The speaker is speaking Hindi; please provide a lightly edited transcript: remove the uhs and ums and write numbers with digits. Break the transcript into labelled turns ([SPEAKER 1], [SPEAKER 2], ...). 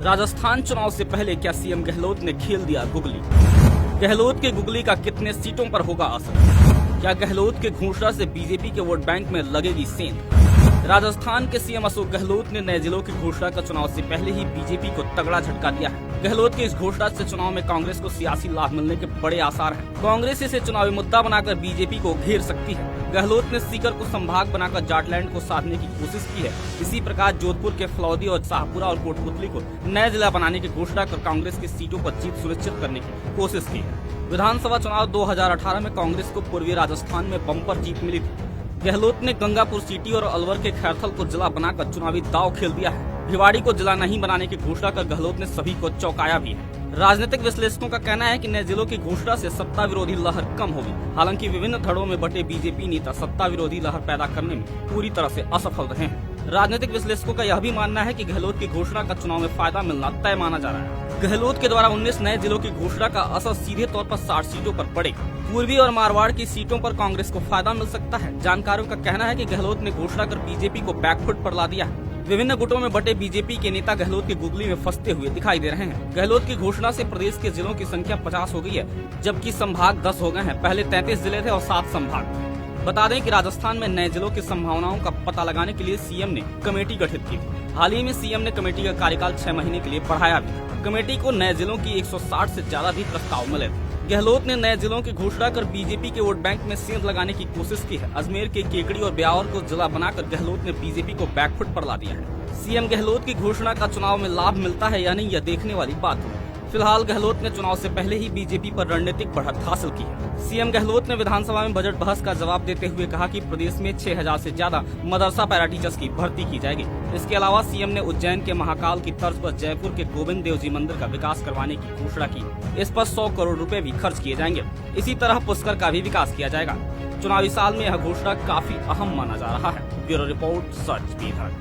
[SPEAKER 1] राजस्थान चुनाव से पहले क्या सीएम गहलोत ने खेल दिया गुगली? गहलोत के गुगली का कितने सीटों पर होगा असर? क्या गहलोत के घोषणा से बीजेपी के वोट बैंक में लगेगी सेंध? राजस्थान के सीएम अशोक गहलोत ने नए जिलों की घोषणा का चुनाव से पहले ही बीजेपी को तगड़ा झटका दिया है। गहलोत की इस घोषणा से चुनाव में कांग्रेस को सियासी लाभ मिलने के बड़े आसार हैं। कांग्रेस इसे चुनावी मुद्दा बनाकर बीजेपी को घेर सकती है। गहलोत ने सीकर को संभाग बनाकर जाटलैंड को साधने की कोशिश की है। इसी प्रकार जोधपुर के फलौदी और शाहपुरा और कोटपुतली को नया जिला बनाने की घोषणा कर कांग्रेस की सीटों पर जीत सुनिश्चित करने की कोशिश की है। विधानसभा चुनाव 2018 में कांग्रेस को पूर्वी राजस्थान में बम्पर जीत मिली थी। गहलोत ने गंगापुर सिटी और अलवर के खैरथल को जिला बनाकर चुनावी दांव खेल दिया है। भिवाड़ी को जिला नहीं बनाने की घोषणा कर गहलोत ने सभी को चौंकाया भी है। राजनीतिक विश्लेषकों का कहना है कि नए जिलों की घोषणा से सत्ता विरोधी लहर कम होगी। हालांकि विभिन्न धड़ों में बटे बीजेपी नेता सत्ता विरोधी लहर पैदा करने में पूरी तरह से असफल रहे हैं। राजनीतिक विश्लेषकों का यह भी मानना है कि गहलोत की घोषणा का चुनाव में फायदा मिलना तय माना जा रहा है। गहलोत के द्वारा 19 नए जिलों की घोषणा का असर सीधे तौर पर 60 सीटों पर पड़ेगा। पूर्वी और मारवाड़ की सीटों पर कांग्रेस को फायदा मिल सकता है। जानकारों का कहना है कि गहलोत ने घोषणा कर बीजेपी को बैकफुट पर ला दिया है। विभिन्न गुटों में बटे बीजेपी के नेता गहलोत की गुगली में फंसते हुए दिखाई दे रहे हैं। गहलोत की घोषणा से प्रदेश के जिलों की संख्या 50 हो गई है, जबकि संभाग 10 हो गए हैं। पहले 33 जिले थे और 7 संभाग। बता दें कि राजस्थान में नए जिलों की संभावनाओं का पता लगाने के लिए सीएम ने कमेटी गठित की थी। हाल ही में सीएम ने कमेटी का कार्यकाल 6 महीने के लिए बढ़ाया भी। कमेटी को नए जिलों की 160 से ज्यादा भी प्रस्ताव मिले थे। गहलोत ने नए जिलों की घोषणा कर बीजेपी के वोट बैंक में सेंध लगाने की कोशिश की है। अजमेर के केकड़ी और ब्यावर को जिला बनाकर गहलोत ने बीजेपी को बैकफुट पर ला दिया है। सीएम गहलोत की घोषणा का चुनाव में लाभ मिलता है या नहीं, यह देखने वाली बात है। फिलहाल गहलोत ने चुनाव से पहले ही बीजेपी पर रणनीतिक बढ़त हासिल की है। सीएम गहलोत ने विधानसभा में बजट बहस का जवाब देते हुए कहा कि प्रदेश में 6000 से ज्यादा मदरसा पैरा टीचर्स की भर्ती की जाएगी। इसके अलावा सीएम ने उज्जैन के महाकाल की तर्ज पर जयपुर के गोविंद देव जी मंदिर का विकास करवाने की घोषणा की। इस पर 100 करोड़ रुपए भी खर्च किए जाएंगे। इसी तरह पुष्कर का भी विकास किया जाएगा। चुनावी साल में यह घोषणा काफी अहम माना जा रहा है। ब्यूरो रिपोर्ट, सच बीघड़।